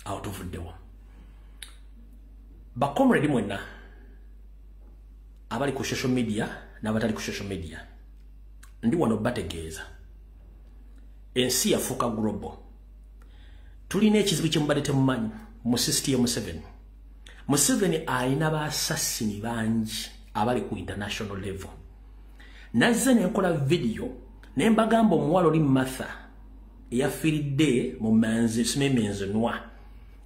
out of the war. But comrade mwenna abali ku social media n'abatali ku social media ndi wano bategeeza ensi yafuuka global. Tulina ekizibu kye mubadde temumanyi mu system Museveni ayina baassassini bangi abali ku international level. Nazze ne nkola video ne mbagamba omuwala oli Martha yafiiridde mu Simenze Noir.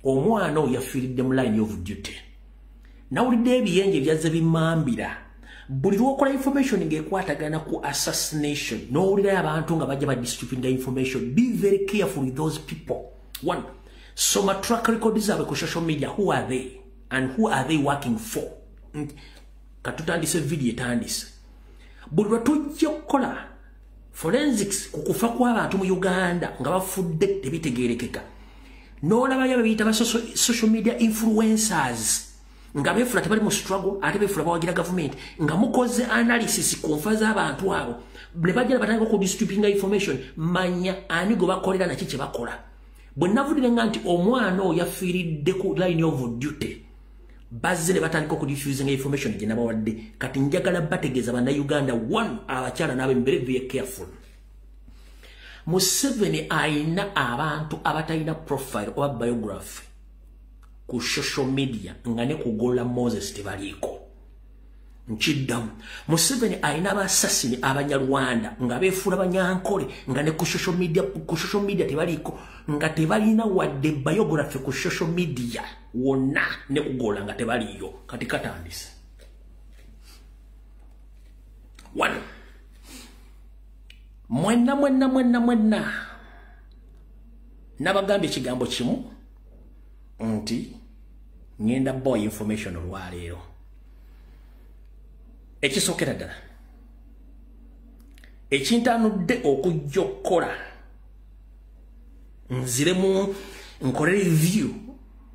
Omwana oyo yafiiridde mu line of duty. Nawulidde ebiyenje byazze bimambira. Buli lwokola information ng'ekwatagana ku assassination n'owulirayo abantu nga bajja badistribute information. Be very careful with those people. One, soma track records zaabwe ku social media. Who are they and who are they working for? Katutandise video etandise. Buli lwe tujja okukola forensics ku kufa kw'abantu mu Uganda nga bafudde tebitegeerekeka. N'olabayo bebiyita ba social media influencers nga beefula tebali mu struggle ate beefula bawagira government nga mukoze analysis ku nfa z'abantu abo ne bajja batandika ku distributing information manya ani gwe bakolera naki kye bakola. Bwe navudire nga nti omwana oyo yafiiridde ku line of duty bazze ne batandika ku diffusing information gye nabawadde. Kati njagala bategeeza bannayuganda one abakyala n'abe very careful. Museveni ayina abantu abatalina profile oba biography ku social media nga ne kugola Moses tebaliiko. Nkiddamu Museveni ayina abaassassini abanyarwanda nga beefuula banyankole nga ne ku social media tebaliiko nga tebalina wadde biography ku social media wonna ne kugola nga tebaliyo. Kati katandise wano mwenna nabagambye ekigambo kimu nti ngenda boy information olwaleero. Ekisookera ddala ekintanudde okujja okukola nziremu nkole review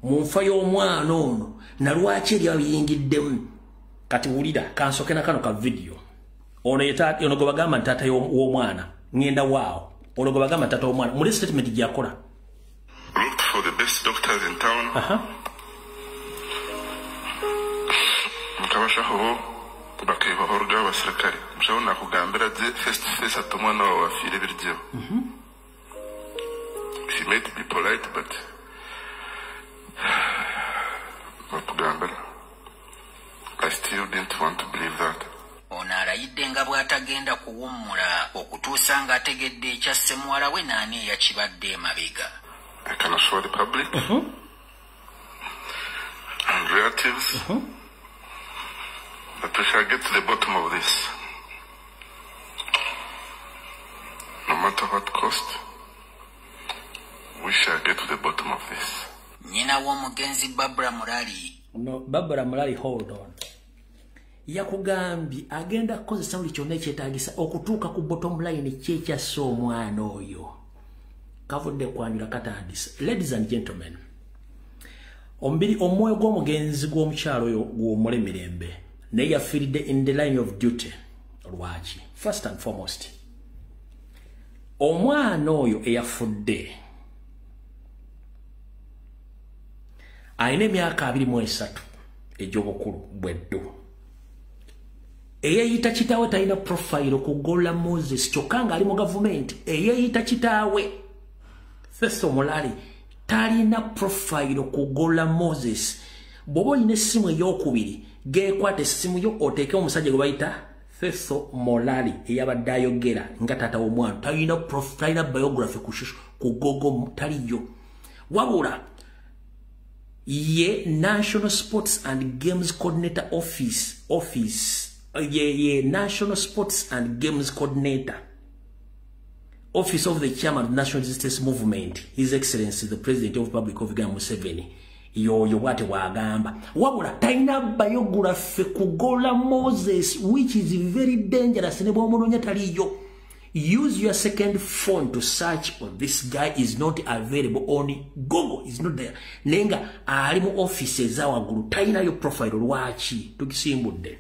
mu nfa y'omwana ono na lwaki eri abiyingiddemu. Kati wulira kansoke na kano ka video. Ono gwe bagamba nti taata w'omwana ngenda waawo. Ono gwe bagamba nti taata w'omwana muli statement gy'akola. Looked for the best doctors in town. Mukabashaho bakeba horuga abasirikare. Mushaho nakugambira je face to face ati omwana wawe afiire biryo. She made to be polite but nakugambira. I still didn't want to believe that. Ono alayidde nga bw'atagenda kuwummula okutuusa ng'ategedde ekyasse muwala we naani eyakibadde emabega. I can assure the public and relatives that we shall get to the bottom of this. No matter what cost, we shall get to the bottom of this. Nyina w'omugenzi Barbara Mulali. No, Barbara Mulali, hold on. Yakugambye agenda kukozesa buli kyonna ekyetaagisa okutuuka ku bottom line kyekyasse omwana oyo. Kavudde kwanjula katandise. Ladies and gentlemen, omwoyo gw'omugenzi gw'omukyalo oyo gw'omule mirembe naye yafiiridde in the line of duty. Lwaki? First and foremost, omwana oyo eyafudde ayina emyaka 23 egy'obukulu bweddu. Eyeyita kitaawe talina profile okugola Moses kyokka ng'ali mu gavumenti. Eyeyita kitaawe Festo Mulali talina profile okugola Moses. Bw'oba olina essimu ey'okubiri geekwata essimu yo oteeke omusajja gwe bayita Festo Mulali eyabadde ayogera nga taata w'omwana. Talina biography ku Google taliyo. Wabula ye National Sports and Games Coordinator Office. Ye National Sports and Games Coordinator Office of the Chairman of the National Resistance Movement, His Excellency the President of the Republic of Uganda Museveni. Yo wate wagamba. Wabula taina biography kugola Moses, which is very dangerous. Use your second phone to search. This guy is not available on Google. Is not there. Nenga alimu offices za wagulu. Taina yo profile lwachi. Tukisimbudde.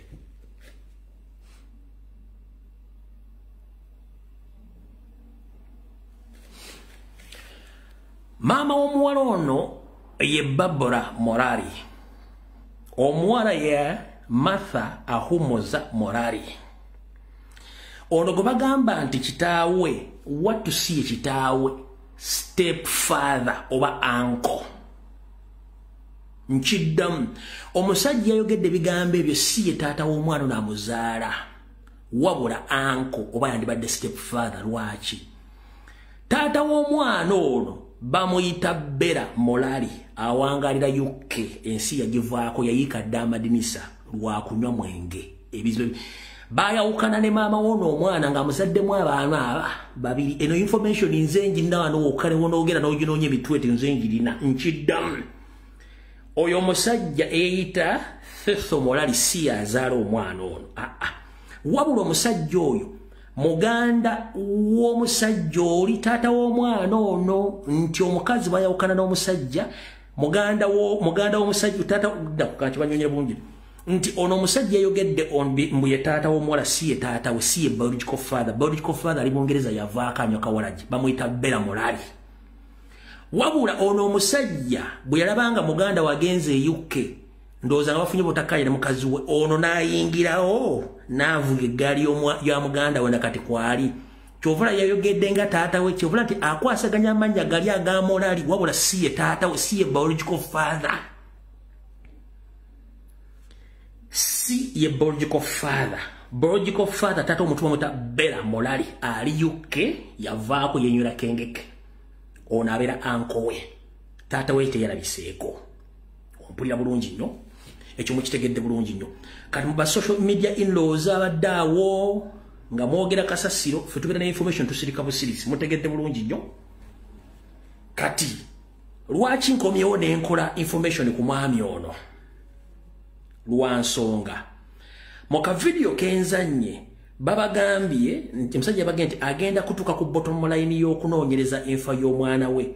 Mama omuwala ono ye Barbara Morari. Omuwala ye Martha Ahumoza Morari. Ono gwe bagamba nti kitaawe, what to see kitaawe, stepfather oba uncle. Nchiddamu omusajja yayogedde bigambo ebyo si ye taata w'omwana n'amuzaala wabula uncle oba yandibadde stepfather. Lwaki? Taata w'omwana ono bamuyita Bella Morari awangalira UK ensi yagivaako yayiikadde amadinisa lwa kunywa mwenge. Ebizibu bayawukana ne maama wono omwana ng'amuzaddemu abaana babiri. Eno information nze njirina wano wokkale wonoogera n'oginoonya emitwete nze njirina. Nkiddamu oyo omusajja eyita Thetho Morari si yazaala omwana ono. Wabula omusajja oyo muganda w'omusajja oli taata w'omwana ono. Nti omukazi bayawukana n'omusajja muganda w'omusajja taata kati banyonye bungi nti ono omusajja yayogedde mbu ye taata w'omuwala si ye taata we si ye biological father. Biological father ali Bungereza yavaako anywa kawalagi bamuyita Bella Morari. Wabula ono omusajja bwe yalabanga muganda wagenze e UK ndowooza nga bafunye botakkaanya ne mukazi we ono n'ayingirawo n'avuga eggaali ya muganda we nakati kwali. Kyovula yayogedde nga taata we kyovula nti akwasaganya amannya gali aga Morari wabula si ye taata we si ye biological father. Si ye biological father. Biological father taata omuntu bamuyita Bella Morari ali UK yavaako yenywera kengeke. Ono abeera uncle we. Taata we teyalabiseeko. Ompulira bulungi nnyo. Ekyo mukitegedde bulungi nnyo. Kati mu ba social media in-laws abadde awo nga mwogera kasasiro ffe tubeera ne information tusirika busirisi. Mutegedde bulungi nnyo. Kati lwaki nkomyewo ne nkola information ku mwami ono? Lwa nsonga mu kavidiyo kenzanye babagambye nti musajja yabagambye nti agenda kutuuka ku bottom line y'okunoonyereza enfa y'omwana we.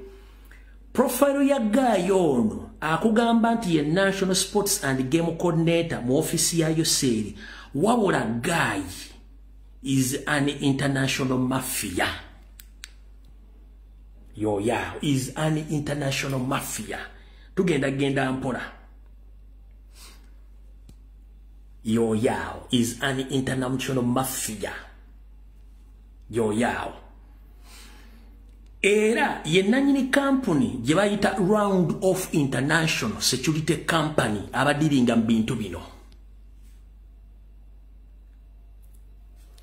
Profile ya guy ono akugamba nti ye National Sports and Game Coordinator mu ofisi ya Yoseri wabula guy is an international mafia. Is an international mafia. Tugenda mpola. Is an international mafia. Era ye nanyini company gye bayita Round of International Security Company abadiringa mbintu bino.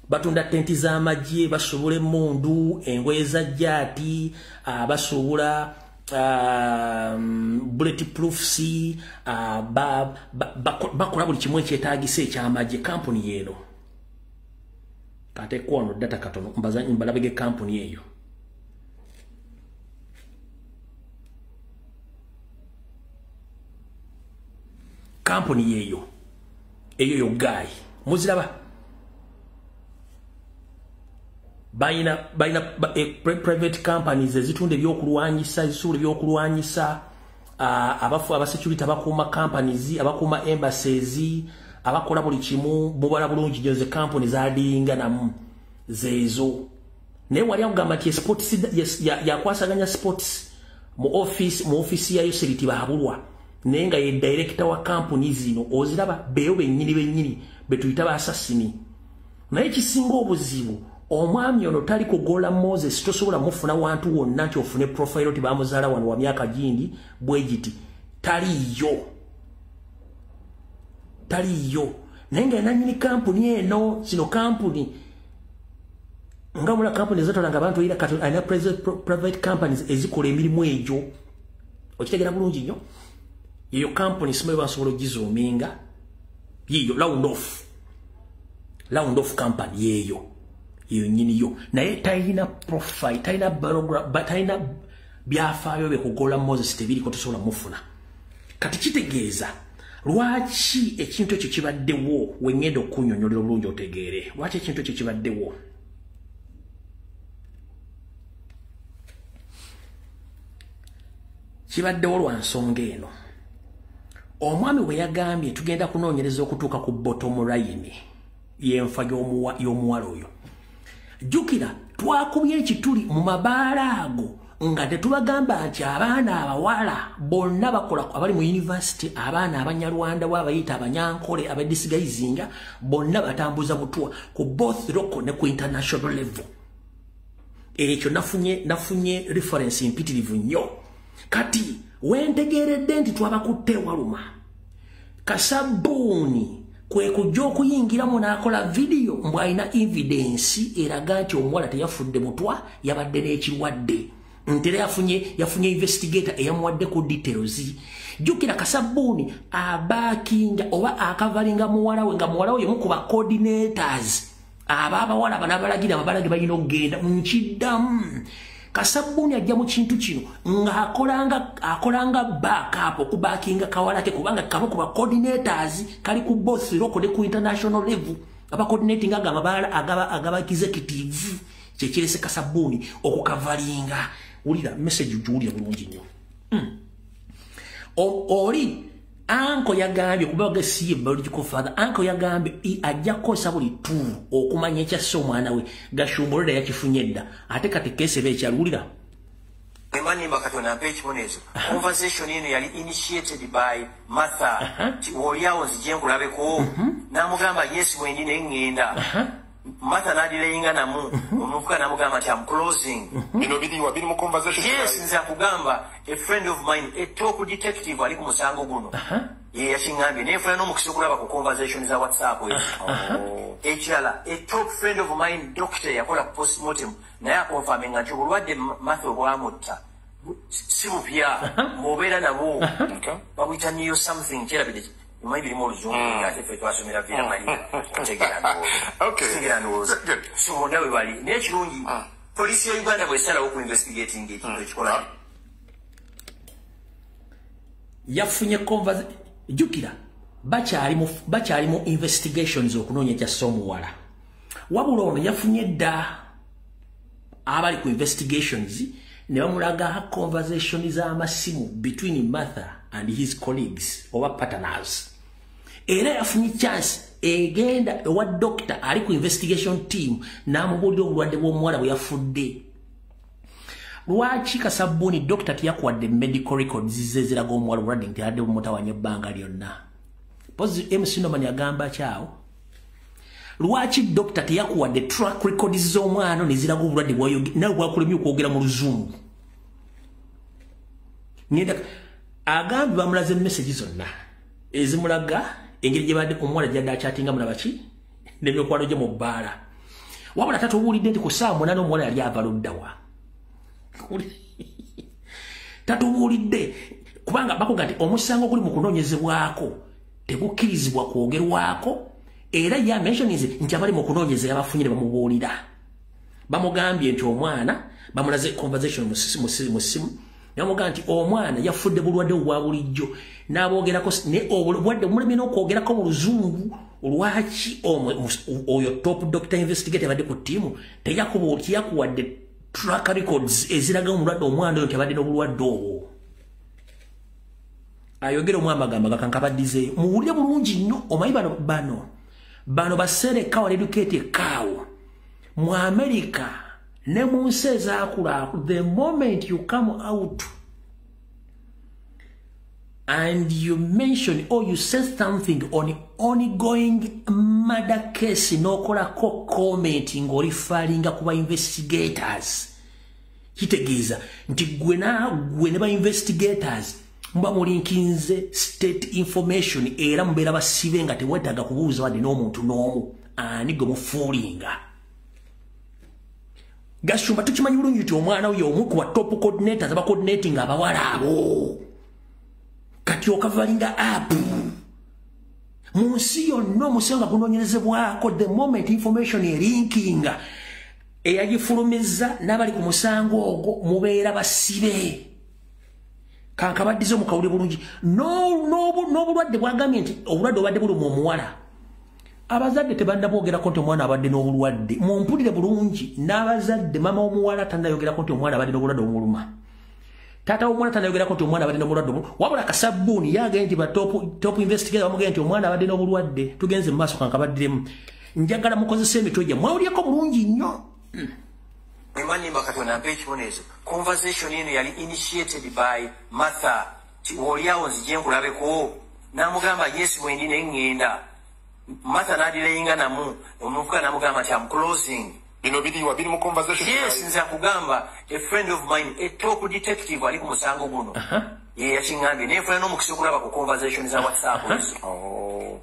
Batunda tenti z'amagye, basobola emmundu, engoye za jjaati, basobola bulletproof bakola buli kimu ekyetaagisa ekyamagye company yeeno. Kate kwano data katono mbalabege company eyo. Company yeyo. Eyo yo guy. Muziraba. Baina private companies ezitunda ebyokulwanyisa ezisula ebyokulwanyisa abafu abasecurity abakuuma companies abakuuma embassies abakola buli kimu bubala bulungi nyo companies adinga namu zezo naye wali akugamba nti sports yakwasaganya sports mu office ya Yoseri bahabulwa naye nga ye director wa companies zino oziraba beyo bennyini betuyita basasini naye kisinga obuzibu omwami ono tali kugola Moses tosobola mufuna wantu wonna nti ofune profile oti bamuzaala wano wa myaka gindi bwegiti taliyo nenga nanyini company eno sino company nga mula company zatolanga abantu ira kati ana private companies ezikola emirimu ejo okitegera bulungi nnyo iyo company simwe basobola gizoominga yiyo round off company yeyo nyini yo naye tayina profile tayina background tayina byafaayo bekugola Moses tebiri ko tosobola mufuna kati kitegeeza lwaki ekintu ekyo kibaddewo wengendo kunnyonnyolera bulungi otegeere lwaki ekintu ekyo kibaddewo lwa nsonga eno omwami we yagambye tugenda kunoonyereza okutuuka ku bottom line y'enfa y'omuwala oyo jukira twakubye ekituli mu mabaala ago nga tetubagamba nti abaana abawala bonna bakola abali mu university abaana abanyarwanda wabayita abanyankole abadisigayizinga bonna batambuza butwa ku both local ne ku international level. Ekyo nafunye reference impitirivu nnyo. Kati wentegeredde nti twabakutte waluma Kasabuni kwe kujja okuyingiramu n'akola video mbw alina evidence eraga nti omuwala teyafudde mutwa yabadde n'ekirwadde. Ntere yafunye investigator eyamuwadde ku details. Jukira Kasabuni abakinga oba akavalinga muwala we nga muwala we yemu kuba coordinators abawala banabalagira abalagi balina okugenda nkiddamu. Kasabuni ajja mu kintu kino nga akolanga backup okubakinga kawala ke kubanga kabo kuba coordinators kali ku both local ne ku international level aba coordinating agaba executive kyekirese Kasabuni okukavalinga. Ulira message ujulya bulungi nnyo. Oli anko yagambye kubaga siye biological father anko yagambye ajja kosa buli tu okumanya ekyasso omwana we gashumbulira yakifunye dda ate kati kese bekyalulira. Emani bakatona page monezo. Conversation ino yali initiated by Martha. Oliawo nzijenkulabeko. Namugamba yes mwendi nengenda. Martha nadileyinga namu. Omuvuka namugamba nti I'm closing. Inobidi wabiri mu conversation. Yes, nza kugamba a friend of mine a top detective ali ku musango guno. Ye yashingambye nefuna n'omukisa okulaba ku conversation za WhatsApp we. Echala a top friend of mine doctor yakola postmortem naye akonfaminga nti obulwadde Martha obwamutta si bupya mubeera nabo babuyita niyo something kirabide maybe more zone ate fe twasomera vira mali kutegera ndowooza so nawe bali n'ekirungi polisi ya Uganda bwesalawo ku investigating ekintu ekikola yafunye conversation. Jukira bakyali mu investigations okunoonya ekyasso omuwala wabula ono yafunye dda abali ku investigations ne bamulaga conversation z'amasimu between Martha and his colleagues oba partners. Era yafunye chance egenda ewa doctor ali ku investigation team n'amubuulira obulwadde bw'omuwala bwe yafudde. Lwaki Kasabuni doctor tiyakuwadde medical records zeziraga omuwala obulwadde nti adde bumutawanya ebbanga lyonna. Pozi MC Norman yagamba kyawo. Lwaki doctor tiyakuwadde track records z'omwana neziraga obulwadde nawe bwakulemye okwogera mu luzungu. Ngenda agambi bamulaze message zonna ezimulaga engeri gye badde omuwala gyadde akyatinga munabaki n'ebyokwano gye mu bbaala. Wabula tatubuulidde nti ku saa 8 omuwala yali ava luddawa. Tatubuulidde kubanga bakuga nti omusango guli mu kunoonyezebwako tegukkirizibwa kwogerwako era ya mentions nti abali mu kunoonyeza yabafunyire bamubuulira. Bamugambye nti omwana bamulaze conversation mu simu yamugamba nti omwana yafudde bulwadde obwa bulijjo n'aboogerako ne obulwadde bumulemye n'okwogerako mu luzungu. Lwaki oyo top doctor investigator badde ku ttiimu teyakuwadde track records eziraga omulwadde omwana oyo tabadde n'obulwadde obwo. Ayogera omwamagamba gakankabaddize muwulire bulungi nnyo omanyi bano basereka wal educated kaawo mu America ne mu nsi ezaakula. The moment you come out and you mention or you say something on ongoing murder case n'okolako comment ng'olifalinga kuba investigators kitegeeza nti gwe ne ba investigators mba mulinkinze state information era mubeera basibe nga tewetaaga kubuuza wadde n'omuntu n'omu ani gwe mufuulinga. Gashumba tukimanyi bulungi nti omwana oyo omu ku top coordinators aba coordinating abawala abo kati okavalinga apu mu nsi yonna omusenga gunoonyerezebwako. The moment information erinkinga eyagifulumiza n'abali ku musango ogwo mubeera basibe. Kankabaddize mukawulire bulungi n'obulwadde bwagambye nti obulwadde obadde buli mu omuwala. Abazadde tebandabwogerako nti omwana abadde n'obulwadde. Mumpulire bulungi n'abazadde mama w'omuwala tandayogerako nti omwana abadde n'obulwadde obumuluma. Tata w'omwana tandayogerako nti omwana abadde n'obulwadde obumuluma. Wabula Kasabuni yagambye nti ba top investigator bamugambye nti omwana abadde n'obulwadde. Tugenze mu maaso kankabaddiremu. Njagala mukozesa emitwe gye mwawulyeko bulungi nnyo. Emani Makatona page monezo. Conversation ino yali initiated by Martha. Woliawo nzije nkulabeko. Namugamba yes mwendine ngenda. Martha nadileyinga namu. Omuvuka namugamba ti I'm closing. Bino biri mu conversation. Yes, nza kugamba a friend of mine, a top detective ali ku musango guno. Ye yachingambye nefuna n'omukisa okulaba ku conversation za WhatsApp.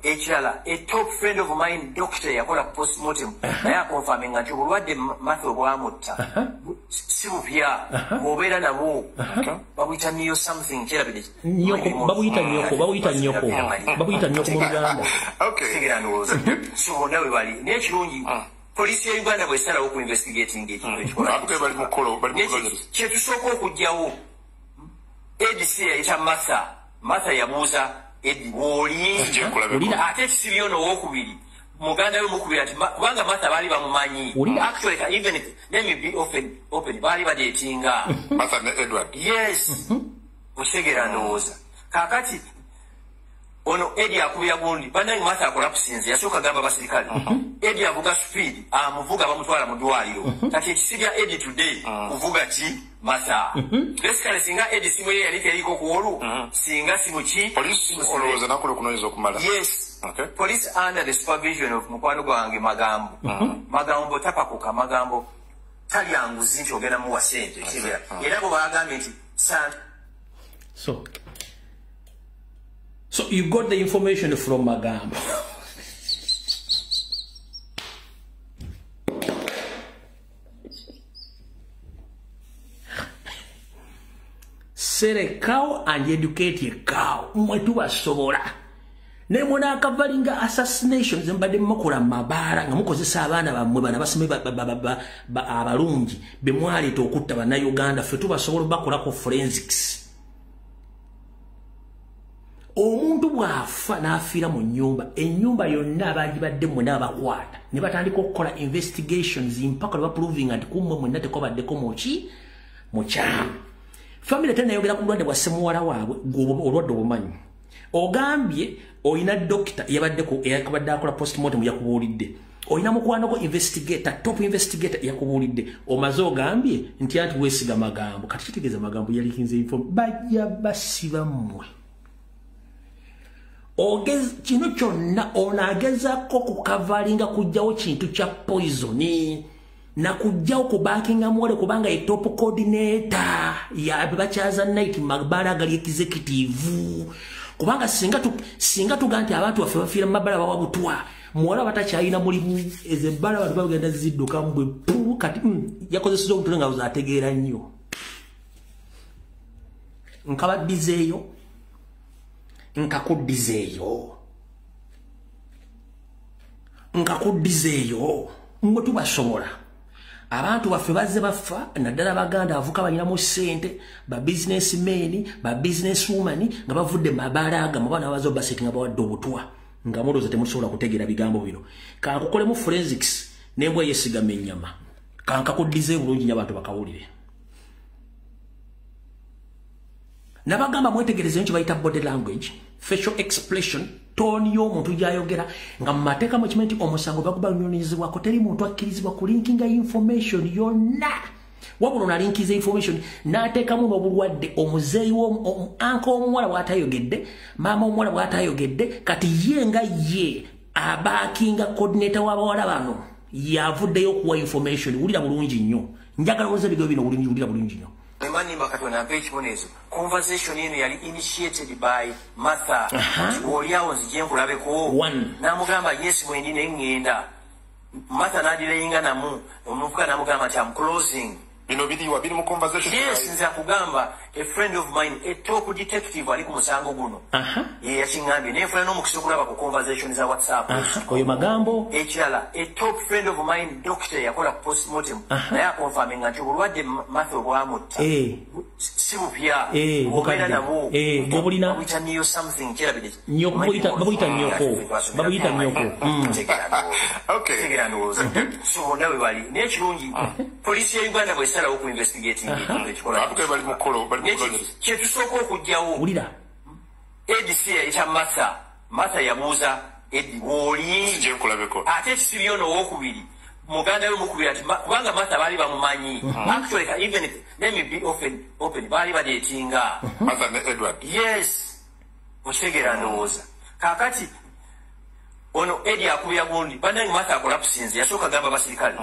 Ekirala, a top friend of mine, doctor yakola ku postmortem. Naye akonfirminga nti obulwadde Martha obwamutta. Si bupya, bw'obeera nabwo. Babuyita niyo something kirabide. Babuyita nyoko mu Luganda. Okay. Tegera ndowooza. So bonna we bali. Naye kirungi. Polisi ya Uganda bw'esalawo ku investigating ekikola. Bali mu kolo. Kye tusooka okugyawo. ADC yayita Martha yabuuza Eddie w'oli. Ate ekisibyo n'owokubiri. Muganda we mukubiri ati kubanga Martha baali bamumanyi. Actually, even if, let me be open. Baali badeetinga. Martha ne Edward. Yes. Otegera ndowooza. Kaakati ono Eddie akubira gundi. Bannange Martha akola kusinze. Yasooka gamba basirikale. Eddie avuga speed. Amuvuga bamutwala mu ddwaliro. Kati ekisibya Eddie today. Kuvuga ki Martha. Basically singa Eddie simu ye yali teriko kuwolu. Singa simu ki. Police olowooza nakulo kunoyinza okumala. Yes. Okay. Police under the supervision of mukwano gwange Magambo. Magambo tapakuka Magambo. Tali anguzi nti ogenda muwa sente. Era bo bagambye nti So you got the information from Magambo. Set a cow and educate a cow. Mwetu basobola. Ne mwana akavalinga assassinations mbadde mukola mabara nga mukozesa abaana bammwe bana basome abalungi bemwaleeta okutta bannayuganda ffe tubasobola bakolako forensics. Omuntu bw'afa n'afiira mu nnyumba, ennyumba yonna abaagibadde mwenna abakwata ne batandika okukola investigations mpaka lwe baproving nti kummwe mwenna tekobaddeko mu kyamu. Family tenayogera ku bulwadde bwa ssemuwala waabwe olwadde obumanyi. Ogambye oyina doctor yabadde akola postmortem yakubuulidde. Oyina mukwanako investigator, top investigator yakubuulidde. Omaze ogambye nti anti weesiga Magambo. Kati kitegeeza Magambo yalikinze info bajja basiba mmwe. Kino kyonna onaagezako kukavalinga kujjawo kintu kya poison na kujjawo kubakinga mwole kubanga ye top coordinator ya bakyaza night mabala gali executive kubanga singa tuganti abantu baffe bafiira mabala bawabutwa muwala batakyayina mulimu ezebbala abantu bagenda zidduka mbwe kati yakozeseza obutule nga buzategeera nnyo nkabaddizeeyo nkakuddizeeyo mwe tubasobola abantu baffe bazze bafa naddala baganda avuka balinamu ssente ba businessmen ba businesswoman nga bavudde mabaala aga mubana bazo baseti nga bawadde obutwa nga muloza temusobola kutegeera bigambo bino kankukolemu forensics nembwa yesigama ennyama kankakuddizeeyo bulungi nnyo abantu bakawulire. Nabagamba mwetegereze nchi bayita body language, facial expression, tone y'omuntu gyayogera nga mmateeka mu kimenti omusango bakuba nyonyezebwako teri muntu akkirizibwa kulinkinga information yonna. Wabula onalinkiza information n'ateekamu n'obulwadde omuzeeyi anka omuwala bw'atayogedde, maama omuwala bw'atayogedde, kati ye nga ye abaakinga coordinator w'abawala bano yavuddeyo okuwa information. Wulira bulungi nnyo. Njagala oza ebigambo bino wulira bulungi nnyo. Emani Makatona page monezo. Conversation ino yali initiated by Martha. Woliawo nzije nkulabeko. Namugamba yes mwendine ngenda. Martha nadileyinga namu. Omuvuka namugamba ti I'm closing. Bino biri mu conversation. Yes, nza kugamba a friend of mine, a top detective ali ku musango guno. Ye yachingambye nefuna n'omukisa okulaba ku conversation za WhatsApp. Oyo Magambo. Ekirala, a top friend of mine, doctor yakola ku postmortem. Naye akonfirminga nti obulwadde Martha obwamutta. Si bupya. Obeera nabwo. Bwobulina. Babuyita niyo something kirabide. Babuyita nyoko. Okay. Tegera ndowooza. So bonna we bali. Naye kirungi. Polisi ya Uganda bw'esalawo ku investigating ekikola. Bali mu kolo. Kye tusooka okugyawo. Wulira. ADC yayita Martha yabuuza Eddie w'oli. Nzije nkulabeko. Ate ekisibyo n'owokubiri. muganda we mukubira ati kubanga Martha bali bamumanyi. Actually even let me be open bali badetinga. Martha ne Edward. Yes. Oshegera ndowooza. Kakati ono Eddie akuya gundi banangi Martha akolapsinze yasooka gamba basirikale.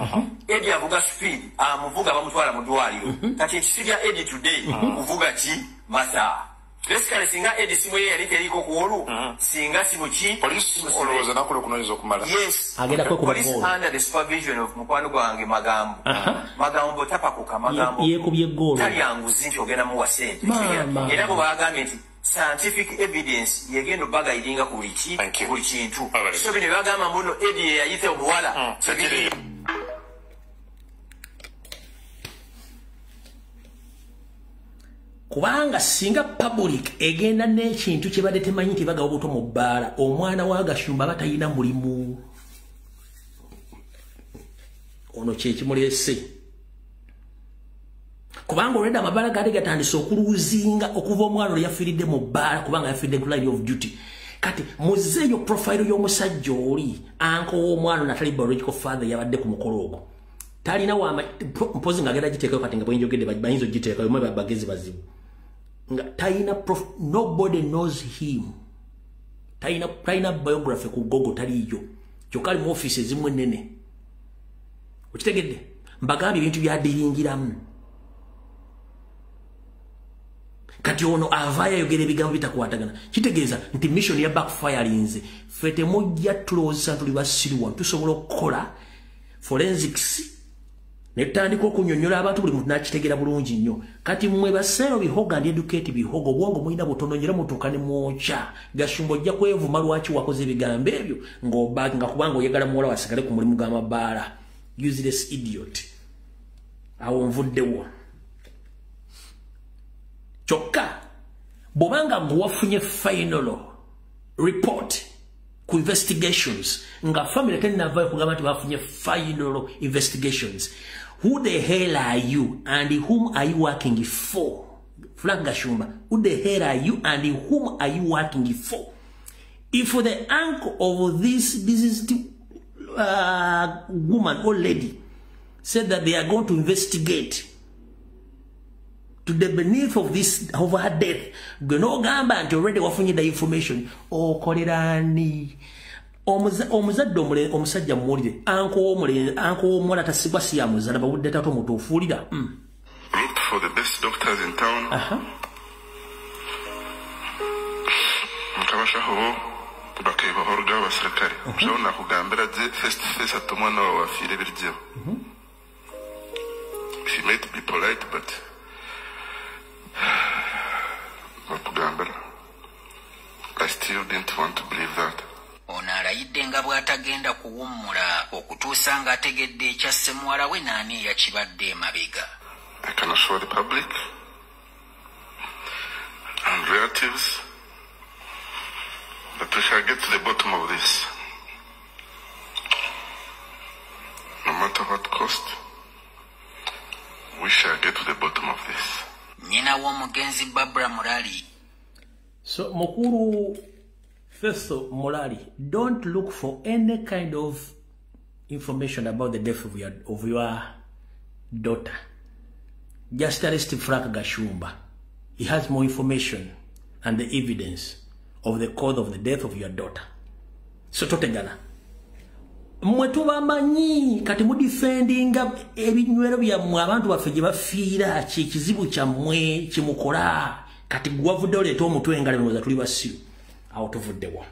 Eddie avuga speed amuvuga bamutwala mu ddwaliro. Kati ekisibya Eddie today kuvuga ki Martha. Basically singa Eddie simwe yali teriko kuolu singa simuki police olowooza nakule kunoyinza okumala. Yes. Agenda kwekuba police goal. Under the supervision of mukwano gwange Magambo. Magambo tapakuka Magambo. Yekubye goal. Tali yanguzi nti ogenda muwa sente. Era bo bagambye nti scientific evidence yegendo baga idinga ku buli kintu. So bino bagamba muno Eddie yayite omuwala. Kubanga singa public egenda n'ekintu kye badde temanyi nti bagawa obuto mu bbaala omwana wa Gashumba batayina mulimu ono kye kimuleese kubanga olwedde amabaala gaali gatandise okuluuzinga okuva omwana olwo yafiiridde mu bbaala kubanga yafiiridde ku line of duty kati muzeeyo profile y'omusajja oli anko w'omwana Natalie biological father yabadde ku mukolo ogwo talina mpozi ng'agenda giteekayo kati nga bwenjogedde bayinza ogiteekayo mwe bagezi bazibu Taina nobody knows him. Taina biography ku Google taliyo. Kyokali mu office zimwe nene. Ukitegedde? Mbagambye ebintu byadiringiramu. Kati ono avaya yogere bigambo bitakwatagana. Kitegeeza nti mission ya backfire linze. Fete mujja tulowooza tuli basiriwa tusobola okukola forensics netandika okunyonnyola abantu buli muntu n'akitegeera bulungi nnyo kati mmwe baseero bihoga and educate bihogo bwongo mulina butono nyera mutuuka ne mwokya Gashumba ojja kwevuma lwaki wakoze ebigambo ebyo nga kubanga oyagala muwala wasigale ku mulimu gw'amabaala useless idiot awo nvuddewo kyokka bw'obanga ng'owafunye final report ku investigations nga family tenavayo kugamba nti bafunye final investigations. Who the hell are you and whom are you working for? Frank Gashumba, who the hell are you and whom are you working for? If the uncle of this woman or lady said that they are going to investigate to the beneath of this of her death, no gamba and already wafunye the information okolerani omuzadde omusajja mmulire anko omwana tasigwa si yamuzala bawudde tato mutuufuulira looked for the best doctors in town. Nkabashaho bakeba horuga abasirikare so nakugambira je face to face at omwana wa wafire biryo. She might be polite but I still didn't want to believe that. Ono alayidde nga bw'atagenda kuwummula okutuusa ng'ategedde ekya ssemuwala we n'ani eyakibadde emabega. I can assure the public and relatives that we shall get to the bottom of this. No matter what cost, we shall get to the bottom of this. Nyina w'omugenzi Barbara Mulali. So Mukuru Festo Mulali, don't look for any kind of information about the death of your daughter. Just arrest Frank Gashumba. He has more information and the evidence of the cause of the death of your daughter. So totegana. Mwetuba manyi kati mu defendinga ebinywero byammwe abantu baffe gye bafiira kizibu kyammwe kimukola kati gwavudde oleeta omutwe nga lemoza tuli basiru awo tuvuddewo.